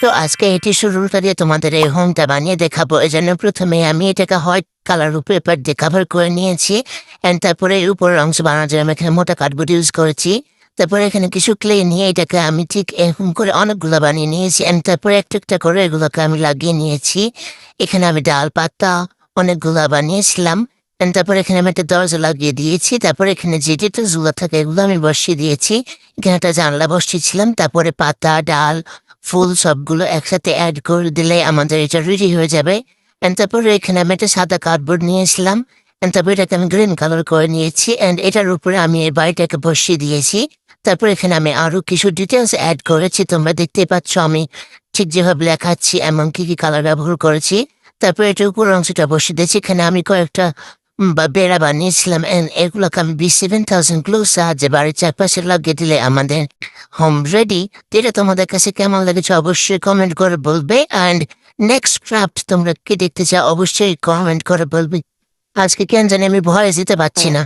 তো আজকে এটি শুরুটা দিয়ে তোমাদের এই হোমটা বানিয়ে দেখাবো। এজন্য প্রথমে আমি এটাকে হোয়াইট কালার পেপার দিয়ে কাভার করে নিয়েছি। এন্ড তারপরে এর উপরের অংশ বানানোর জন্য আমি এখানে মোটা কার্ডবোর্ড ইউজ করেছি। তারপরে এখানে কিছু ক্লে নিয়ে এটাকে আমি ঠিক এরকম করে অনেকগুলো বানিয়ে নিয়েছি। এন্ড তারপরে একটা একটা করে এগুলোকে আমি লাগিয়ে নিয়েছি। এখানে আমি ডাল পাতা অনেকগুলা বানিয়েছিলাম। এন্ড তারপরে এখানে আমি একটা দরজা লাগিয়ে দিয়েছি। তারপরে এখানে যে ডিটেলসগুলো থাকে এগুলো আমি বসিয়ে দিয়েছি। এখানে একটা জানলা বসিয়েছিলাম। তারপরে পাতা ডাল ফুল সবগুলো একসাথে অ্যাড করে দিলে আমাদের এটা রেডি হয়ে যাবে। এন্ড তারপরে এখানে আমি একটা সাদা কার্ডবোর্ড নিয়েছিলাম। এন্ড তারপরে এটাকে আমি গ্রিন কালার করে নিয়েছি। এন্ড এটার উপরে আমি এই বাড়িটাকে বসিয়ে দিয়েছি। তারপর এখানে আমি আরো কিছু ডিটেলস অ্যাড করেছি। তোমরা দেখতে পাচ্ছ আমি ঠিক যেভাবে লেখাচ্ছি এমন কি কি কালার ব্যবহার করেছি। তারপর এটার উপর অংশটা বসিয়ে দিয়েছি। এখানে আমি কয়েকটা বেড়া বানিয়েছিলাম। এন্ড এগুলোকে আমি 27,000 গ্লো সাহায্যে বাড়ির চারপাশে লাগিয়ে দিলে আমাদের হোম রেডি। এটা তোমাদের কাছে কেমন লেগেছে অবশ্যই কমেন্ট করে বলবে। অ্যান্ড নেক্সট ক্রাফট তোমরা কি দেখতে চাও অবশ্যই কমেন্ট করে বলবে। আজকে কেন জানি আমি ভয়ে যেতে পারছি না।